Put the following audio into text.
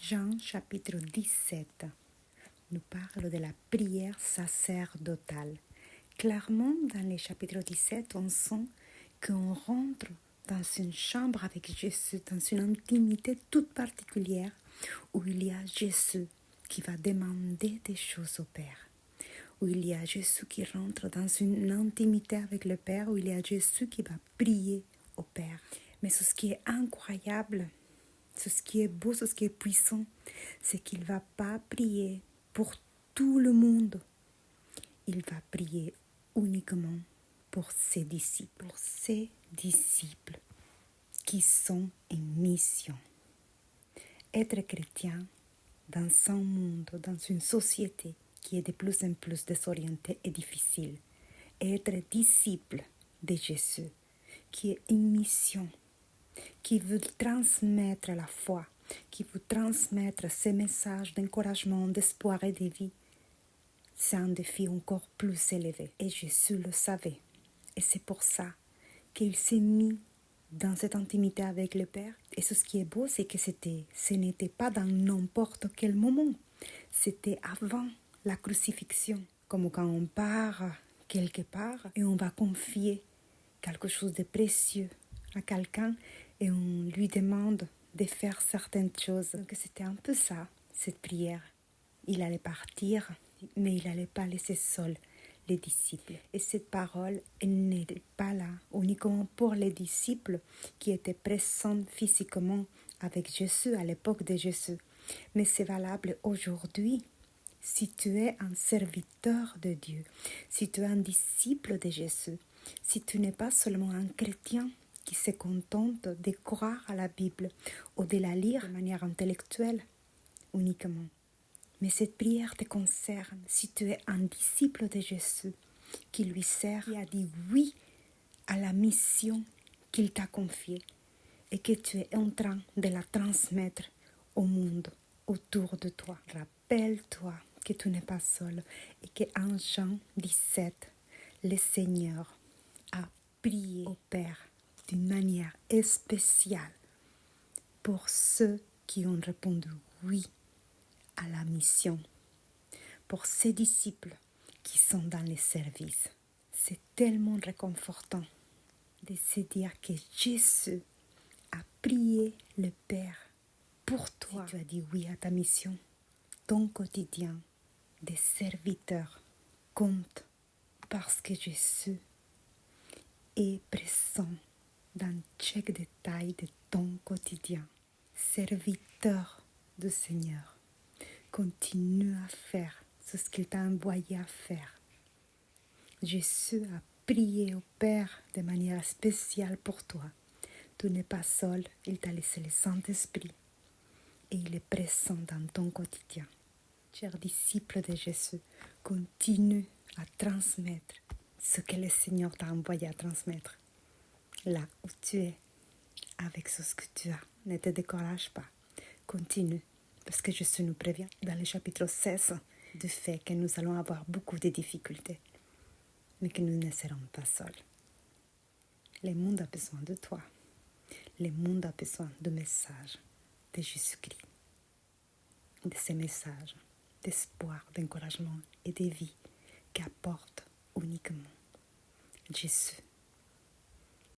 Jean chapitre 17 nous parle de la prière sacerdotale. Clairement, dans le chapitre 17, on sent qu'on rentre dans une chambre avec Jésus, dans une intimité toute particulière, où il y a Jésus qui va demander des choses au Père, où il y a Jésus qui rentre dans une intimité avec le Père, où il y a Jésus qui va prier au Père. Mais ce qui est incroyable, ce qui est beau, ce qui est puissant, c'est qu'il ne va pas prier pour tout le monde. Il va prier uniquement pour ses disciples. Pour ses disciples qui sont en mission. Être chrétien dans un monde, dans une société qui est de plus en plus désorientée et difficile. Être disciple de Jésus qui est une mission, qui veut transmettre la foi, qui veut transmettre ces messages d'encouragement, d'espoir et de vie, c'est un défi encore plus élevé. Et Jésus le savait. Et c'est pour ça qu'il s'est mis dans cette intimité avec le Père. Et ce qui est beau, c'est que ce n'était pas dans n'importe quel moment. C'était avant la crucifixion. Comme quand on part quelque part et on va confier quelque chose de précieux à quelqu'un et on lui demande de faire certaines choses. Donc c'était un peu ça, cette prière. Il allait partir, mais il n'allait pas laisser seuls les disciples. Et cette parole, elle n'était pas là uniquement pour les disciples qui étaient présents physiquement avec Jésus à l'époque de Jésus. Mais c'est valable aujourd'hui. Si tu es un serviteur de Dieu, si tu es un disciple de Jésus, si tu n'es pas seulement un chrétien qui se contente de croire à la Bible ou de la lire de manière intellectuelle uniquement, mais cette prière te concerne si tu es un disciple de Jésus qui lui sert, qui a dit oui à la mission qu'il t'a confiée et que tu es en train de la transmettre au monde autour de toi. Rappelle-toi que tu n'es pas seul et qu'en Jean 17, le Seigneur a prié au Père d'une manière spéciale pour ceux qui ont répondu oui à la mission, pour ses disciples qui sont dans les services. C'est tellement réconfortant de se dire que Jésus a prié le Père pour toi. Si tu as dit oui à ta mission, ton quotidien de serviteur compte parce que Jésus est présent dans chaque détail de ton quotidien. Serviteur du Seigneur, continue à faire ce qu'il t'a envoyé à faire. Jésus a prié au Père de manière spéciale pour toi. Tu n'es pas seul, il t'a laissé le Saint-Esprit et il est présent dans ton quotidien. Chers disciples de Jésus, continue à transmettre ce que le Seigneur t'a envoyé à transmettre. Là où tu es, avec ce que tu as, ne te décourage pas. Continue, parce que Jésus nous prévient dans le chapitre 16 du fait que nous allons avoir beaucoup de difficultés, mais que nous ne serons pas seuls. Le monde a besoin de toi. Le monde a besoin de messages de Jésus-Christ, de ces messages d'espoir, d'encouragement et de vie qu'apporte uniquement Jésus.